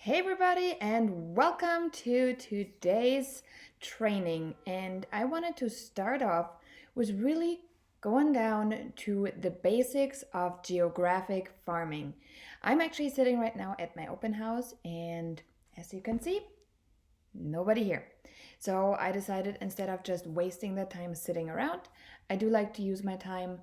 Hey everybody, and welcome to today's training. And I wanted to start off with really going down to the basics of geographic farming. I'm actually sitting right now at my open house, and as you can see, nobody here. So I decided, instead of just wasting the time sitting around, I do like to use my time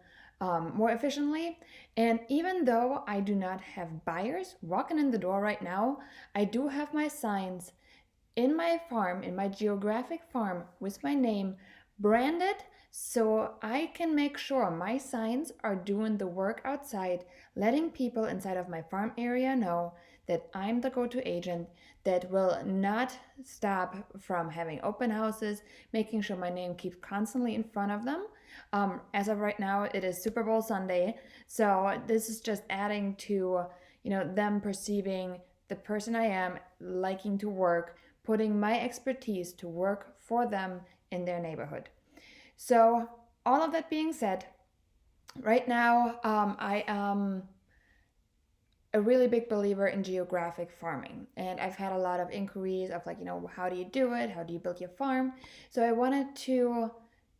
more efficiently. And even though I do not have buyers walking in the door right now, I do have my signs in my farm, in my geographic farm, with my name branded, so I can make sure my signs are doing the work outside, letting people inside of my farm area know that I'm the go-to agent that will not stop from having open houses, making sure my name keeps constantly in front of them. As of right now, it is Super Bowl Sunday, so this is just adding to them perceiving the person I am, liking to work, putting my expertise to work for them in their neighborhood. So, all of that being said, right now I am a really big believer in geographic farming, and I've had a lot of inquiries of, like, how do you do it? How do you build your farm? So I wanted to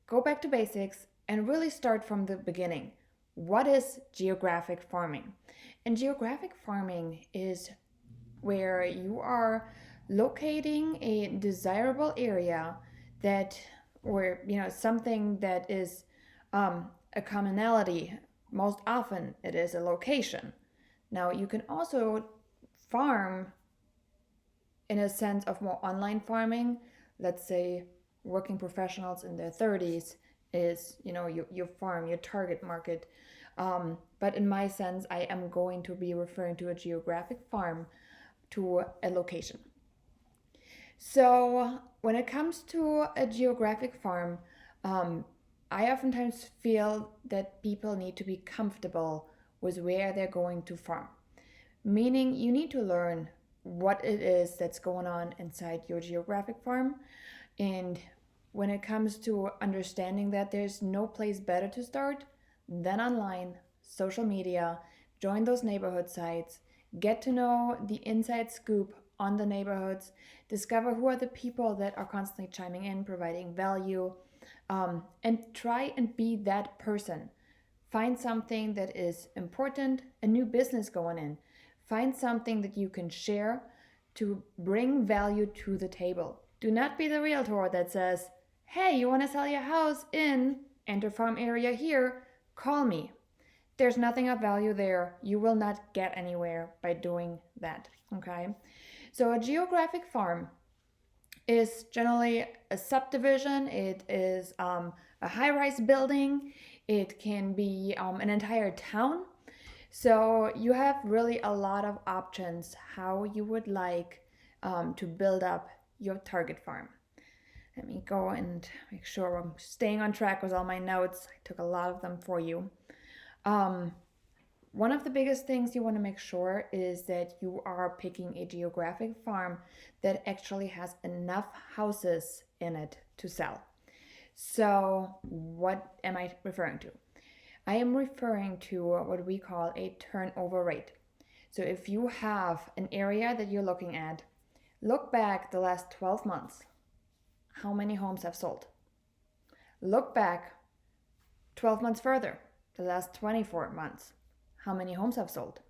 go back to basics and really start from the beginning. What is geographic farming? And geographic farming is where you are locating a desirable area that, or something that is a commonality. Most often it is a location. Now you can also farm in a sense of more online farming. Let's say working professionals in their 30s is your farm, your target market. But in my sense, I am going to be referring to a geographic farm, to a location. So when it comes to a geographic farm, I oftentimes feel that people need to be comfortable with where they're going to farm. Meaning, you need to learn what it is that's going on inside your geographic farm. And when it comes to understanding that, there's no place better to start than online, social media, join those neighborhood sites, get to know the inside scoop on the neighborhoods, discover who are the people that are constantly chiming in, providing value, and try and be that person. Find something that is important, a new business going in. Find something that you can share to bring value to the table. Do not be the realtor that says, hey, you want to sell your house in enter farm area here? Call me. There's nothing of value there. You will not get anywhere by doing that. Okay? So a geographic farm is generally a subdivision. It is a high-rise building. It can be an entire town. So you have really a lot of options how you would like to build up your target farm. Let me go and make sure I'm staying on track with all my notes. I took a lot of them for you. One of the biggest things you want to make sure is that you are picking a geographic farm that actually has enough houses in it to sell. So what am I referring to? I am referring to what we call a turnover rate. So if you have an area that you're looking at, look back the last 12 months. How many homes have sold? Look back 12 months further, the last 24 months. How many homes have sold?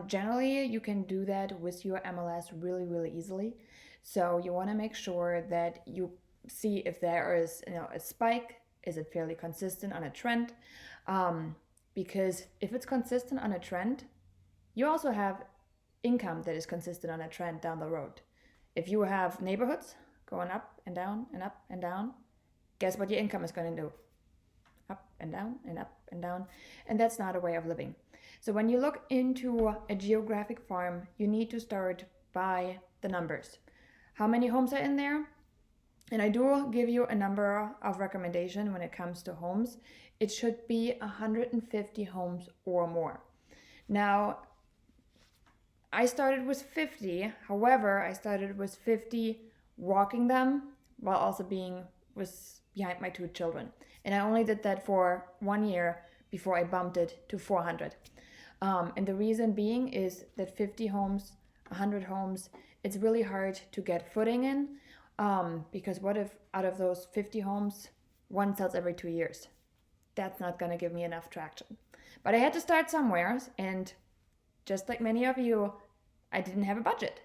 Generally, you can do that with your MLS really, really easily. So you want to make sure that you see if there is a spike. Is it fairly consistent on a trend? Because if it's consistent on a trend, you also have income that is consistent on a trend down the road. If you have neighborhoods going up and down and up and down, guess what your income is going to do? Up and down and up and down. And that's not a way of living. So when you look into a geographic farm, you need to start by the numbers. How many homes are in there? And I do give you a number of recommendation when it comes to homes. It should be 150 homes or more. Now, I started with 50. However, I started with 50 walking them while also being behind my two children. And I only did that for 1 year before I bumped it to 400. And the reason being is that 50 homes 100 homes, it's really hard to get footing in, because what if out of those 50 homes, one sells every 2 years? That's not going to give me enough traction. But I had to start somewhere, and just like many of you, I didn't have a budget.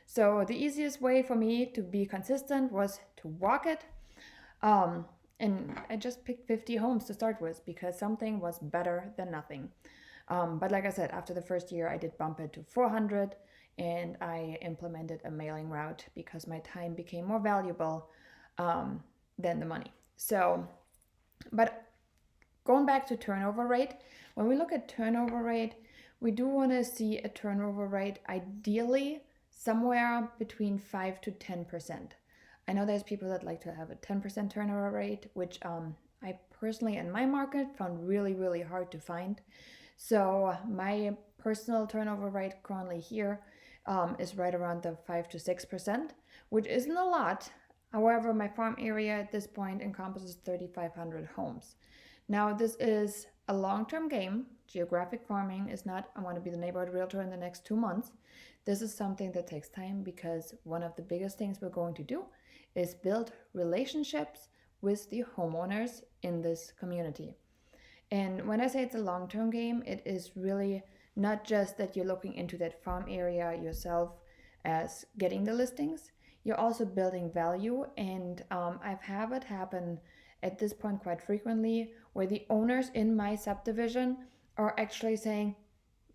So the easiest way for me to be consistent was to walk it. Um, and I just picked 50 homes to start with because something was better than nothing. But like I said, after the first year, I did bump it to 400, and I implemented a mailing route because my time became more valuable than the money. So, but going back to turnover rate, when we look at turnover rate, we do want to see a turnover rate ideally somewhere between 5 to 10%. I know there's people that like to have a 10% turnover rate, which I personally in my market found really, really hard to find. So my personal turnover rate currently here is right around the 5 to 6%, which isn't a lot. However, my farm area at this point encompasses 3,500 homes. Now, this is a long-term game. Geographic farming is not, I want to be the neighborhood realtor in the next 2 months. This is something that takes time because one of the biggest things we're going to do is build relationships with the homeowners in this community. And when I say it's a long-term game, it is really not just that you're looking into that farm area yourself as getting the listings. You're also building value, and I've had it happen at this point quite frequently where the owners in my subdivision are actually saying,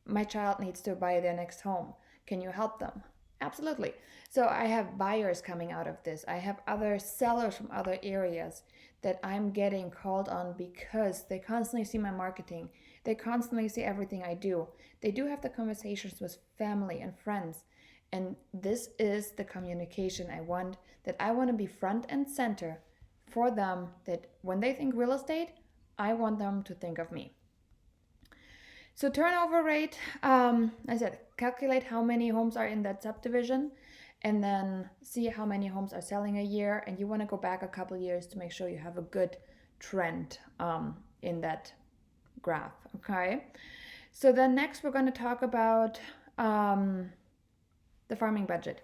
my child needs to buy their next home. Can you help them? Absolutely. So I have buyers coming out of this. I have other sellers from other areas that I'm getting called on because they constantly see my marketing. They constantly see everything I do. They do have the conversations with family and friends. And this is the communication I want, that I want to be front and center for them, that when they think real estate, I want them to think of me. So turnover rate, I said, calculate how many homes are in that subdivision and then see how many homes are selling a year. And you want to go back a couple years to make sure you have a good trend in that graph, okay? So then next we're going to talk about the farming budget.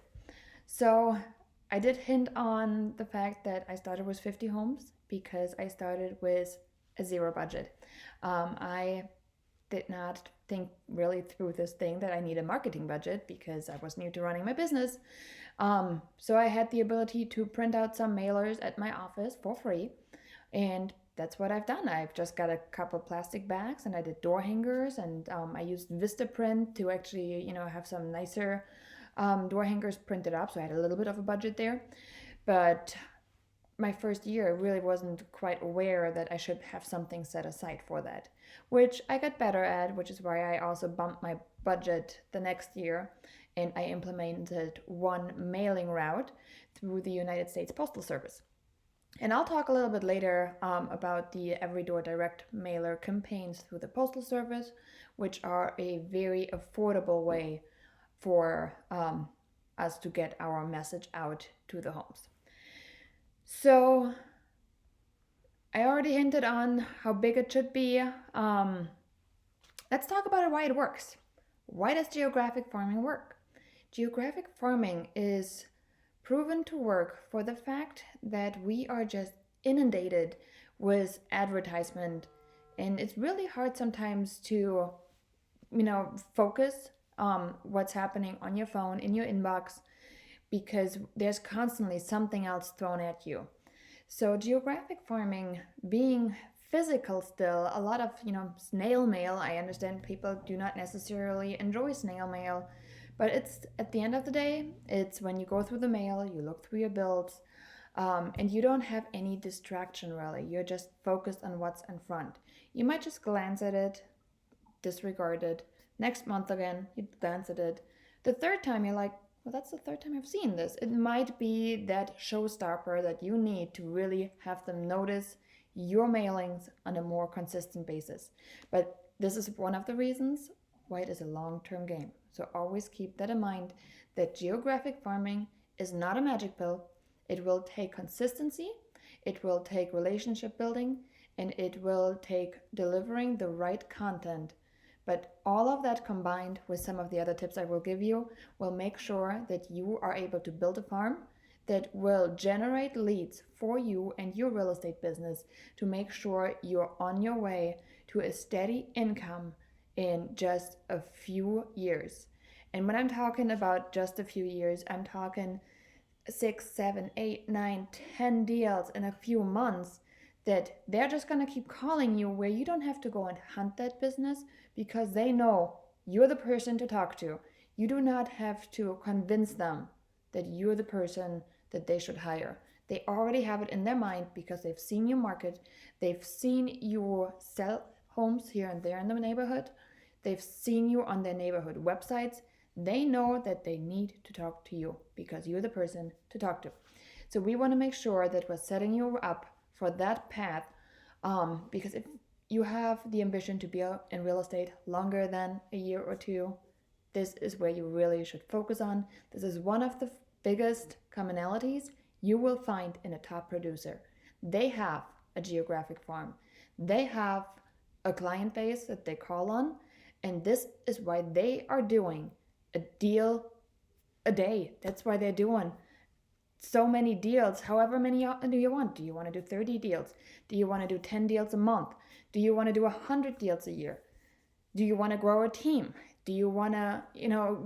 So I did hint on the fact that I started with 50 homes because I started with a zero budget. I did not think really through this thing that I need a marketing budget because I was new to running my business. So I had the ability to print out some mailers at my office for free. And that's what I've done. I've just got a couple plastic bags and I did door hangers, and I used Vistaprint to actually, have some nicer door hangers printed up. So I had a little bit of a budget there. But my first year, I really wasn't quite aware that I should have something set aside for that, which I got better at, which is why I also bumped my budget the next year and I implemented one mailing route through the United States Postal Service. And I'll talk a little bit later about the Every Door Direct mailer campaigns through the Postal Service, which are a very affordable way for us to get our message out to the homes. So I already hinted on how big it should be. Let's talk about why it works. Why does geographic farming work? Geographic farming is proven to work for the fact that we are just inundated with advertisement, and it's really hard sometimes to, focus what's happening on your phone, in your inbox, because there's constantly something else thrown at you. So geographic farming being physical still, a lot of, snail mail, I understand people do not necessarily enjoy snail mail, but it's at the end of the day, it's when you go through the mail, you look through your bills, and you don't have any distraction really. You're just focused on what's in front. You might just glance at it, disregard it. Next month again, you glance at it. The third time you're like, well, that's the third time I've seen this. It might be that showstopper that you need to really have them notice your mailings on a more consistent basis. But this is one of the reasons why it is a long-term game. So always keep that in mind, that geographic farming is not a magic pill. It will take consistency, it will take relationship building, and it will take delivering the right content But all of that combined with some of the other tips I will give you will make sure that you are able to build a farm that will generate leads for you and your real estate business to make sure you're on your way to a steady income in just a few years. And when I'm talking about just a few years, I'm talking 6, 7, 8, 9, 10 deals in a few months that they're just going to keep calling you, where you don't have to go and hunt that business because they know you're the person to talk to. You do not have to convince them that you're the person that they should hire. They already have it in their mind because they've seen you market, they've seen you sell homes here and there in the neighborhood, they've seen you on their neighborhood websites. They know that they need to talk to you because you're the person to talk to. So we want to make sure that we're setting you up for that path, because if you have the ambition to be in real estate longer than a year or two, this is where you really should focus on. This is one of the biggest commonalities you will find in a top producer. They have a geographic farm. They have a client base that they call on, and this is why they are doing a deal a day. That's why they're doing so many deals. However many do you want? Do you want to do 30 deals? Do you want to do 10 deals a month? Do you want to do 100 deals a year? Do you want to grow a team? Do you want to,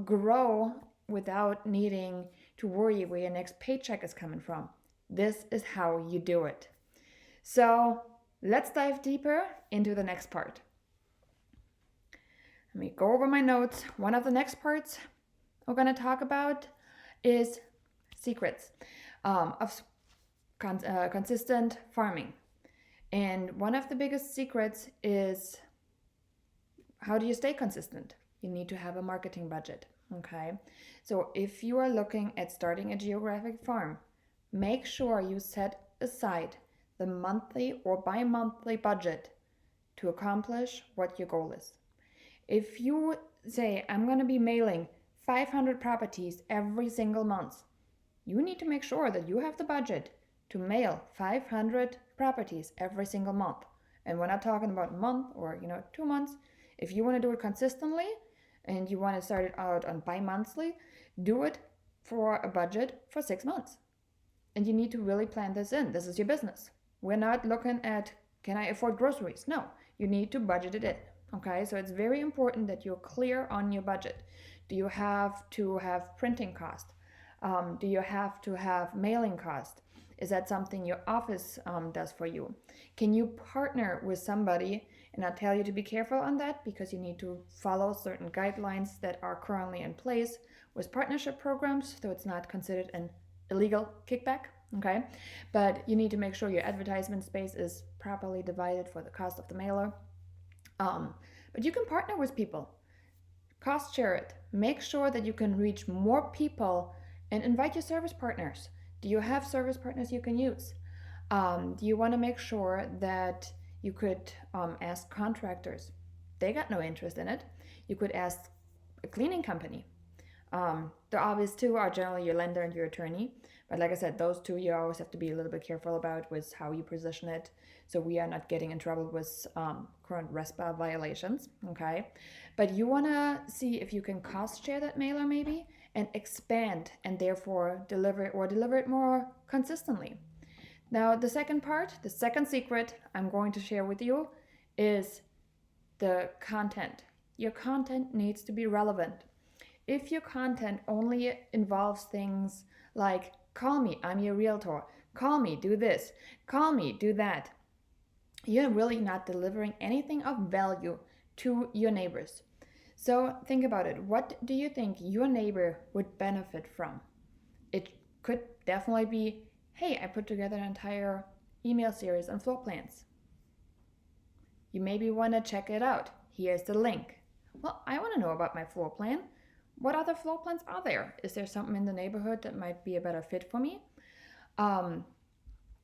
grow without needing to worry where your next paycheck is coming from? This is how you do it. So let's dive deeper into the next part. Let me go over my notes. One of the next parts we're going to talk about is secrets of consistent farming. And one of the biggest secrets is, how do you stay consistent? You need to have a marketing budget, okay? So if you are looking at starting a geographic farm, make sure you set aside the monthly or bi-monthly budget to accomplish what your goal is. If you say, I'm going to be mailing 500 properties every single month, you need to make sure that you have the budget to mail 500 properties every single month. And we're not talking about a month or 2 months. If you want to do it consistently and you want to start it out on bi-monthly, do it for a budget for 6 months. And you need to really plan this in. This is your business. We're not looking at, can I afford groceries? No, you need to budget it in. Okay, so it's very important that you're clear on your budget. Do you have to have printing cost? Do you have to have mailing cost? Is that something your office does for you? Can you partner with somebody? And I'll tell you to be careful on that because you need to follow certain guidelines that are currently in place with partnership programs, so it's not considered an illegal kickback, okay? But you need to make sure your advertisement space is properly divided for the cost of the mailer. But you can partner with people. Cost share it. Make sure that you can reach more people and invite your service partners. Do you have service partners you can use? Do you want to make sure that you could ask contractors? They got no interest in it. You could ask a cleaning company. The obvious two are generally your lender and your attorney. But like I said, those two you always have to be a little bit careful about with how you position it, so we are not getting in trouble with current RESPA violations, okay? But you want to see if you can cost share that mailer maybe and expand and therefore deliver it more consistently. Now, the second part, the second secret I'm going to share with you is the content. Your content needs to be relevant. If your content only involves things like, call me, I'm your realtor, call me, do this, call me, do that, you're really not delivering anything of value to your neighbors. So think about it. What do you think your neighbor would benefit from? It could definitely be, hey, I put together an entire email series on floor plans. You maybe want to check it out. Here's the link. Well, I want to know about my floor plan. What other floor plans are there? Is there something in the neighborhood that might be a better fit for me?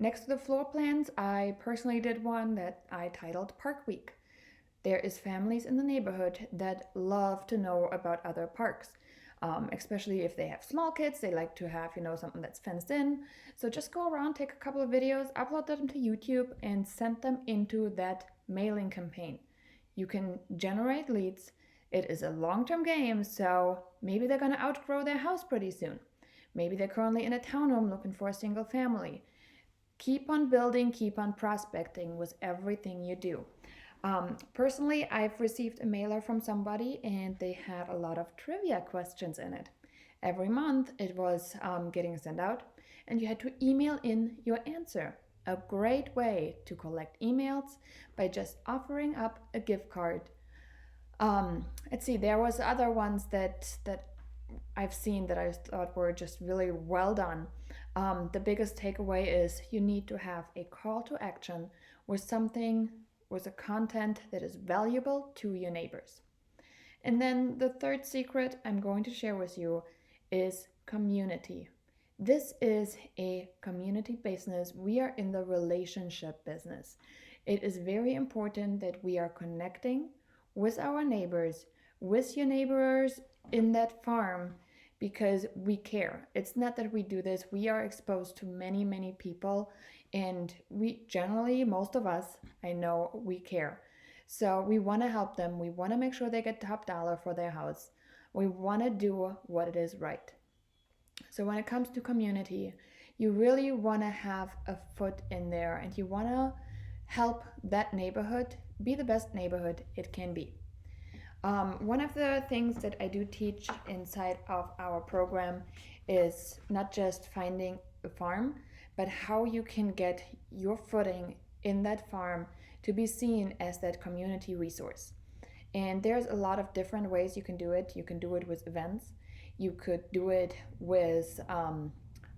Next to the floor plans, I personally did one that I titled Park Week. There is families in the neighborhood that love to know about other parks, especially if they have small kids. They like to have, something that's fenced in. So just go around, take a couple of videos, upload them to YouTube, and send them into that mailing campaign. You can generate leads. It is a long-term game, so maybe they're going to outgrow their house pretty soon. Maybe they're currently in a townhome looking for a single family. Keep on building, keep on prospecting with everything you do. Personally, I've received a mailer from somebody and they had a lot of trivia questions in it. Every month it was getting sent out and you had to email in your answer. A great way to collect emails by just offering up a gift card. Let's see, there was other ones that I've seen that I thought were just really well done. The biggest takeaway is you need to have a call to action with something, with a content that is valuable to your neighbors. And then the third secret I'm going to share with you is community. This is a community business. We are in the relationship business. It is very important that we are connecting with our neighbors, with your neighbors in that farm, because we care. It's not that we do this, we are exposed to many, many people, and we generally, most of us, I know, we care. So we want to help them. We want to make sure they get top dollar for their house. We want to do what it is right. So when it comes to community, you really want to have a foot in there and you want to help that neighborhood be the best neighborhood it can be. One of the things that I do teach inside of our program is not just finding a farm, but how you can get your footing in that farm to be seen as that community resource. And there's a lot of different ways you can do it. You can do it with events. You could do it with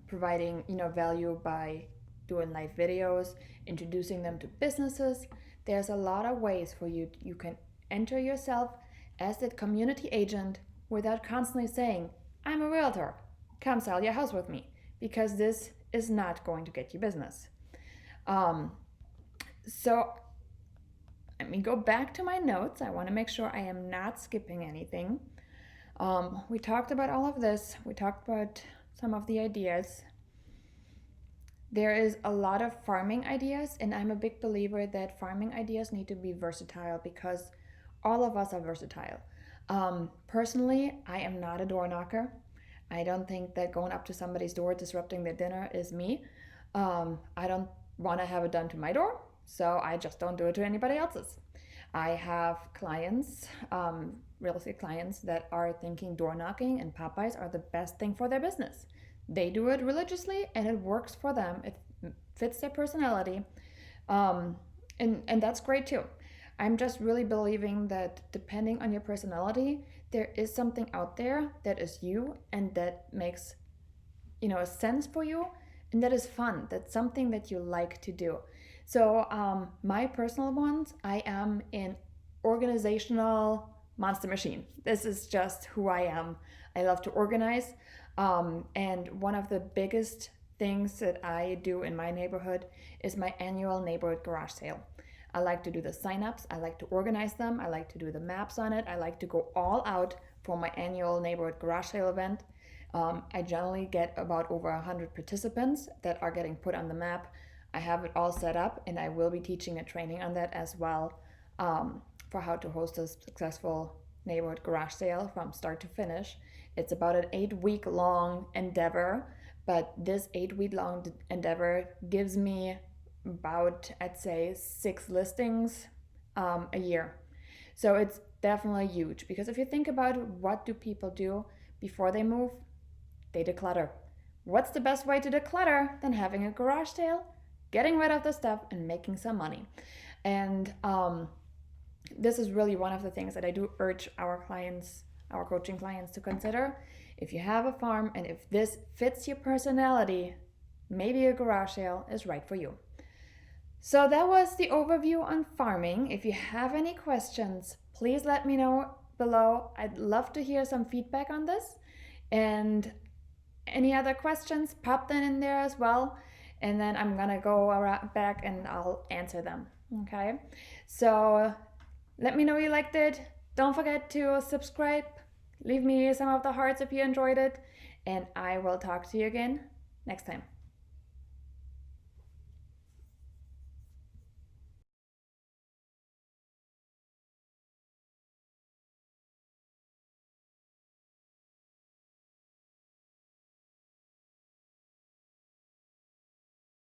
providing value by doing live videos, introducing them to businesses. There's a lot of ways for you. You can enter yourself as that community agent without constantly saying, I'm a realtor, come sell your house with me, because this is not going to get you business. So let me go back to my notes. I want to make sure I am not skipping anything. We talked about all of this. We talked about some of the ideas. There is a lot of farming ideas, and I'm a big believer that farming ideas need to be versatile because all of us are versatile. Personally, I am not a door knocker. I don't think that going up to somebody's door disrupting their dinner is me. I don't want to have it done to my door, so I just don't do it to anybody else's. I have clients, real estate clients, that are thinking door knocking and Popeyes are the best thing for their business. They do it religiously and it works for them. It fits their personality. And that's great too. I'm just really believing that depending on your personality, there is something out there that is you and that makes a sense for you and that is fun. That's something that you like to do. So my personal ones, I am an organizational monster machine. This is just who I am. I love to organize. And one of the biggest things that I do in my neighborhood is my annual neighborhood garage sale. I like to do the signups. I like to organize them. I like to do the maps on it. I like to go all out for my annual neighborhood garage sale event. I generally get about over 100 participants that are getting put on the map. I have it all set up and I will be teaching a training on that as well, for how to host a successful neighborhood garage sale from start to finish. It's about an 8-week long endeavor, but this 8-week long endeavor gives me about, I'd say, 6 listings a year. So it's definitely huge, because if you think about what do people do before they move, they declutter. What's the best way to declutter than having a garage sale, getting rid of the stuff and making some money? And this is really one of the things that I do urge our clients, our coaching clients, to consider. If you have a farm and if this fits your personality, maybe a garage sale is right for you. So that was the overview on farming. If you have any questions, please let me know below. I'd love to hear some feedback on this. And any other questions, pop them in there as well. And then I'm gonna go back and I'll answer them. Okay? So let me know you liked it. Don't forget to subscribe. Leave me some of the hearts if you enjoyed it. And I will talk to you again next time.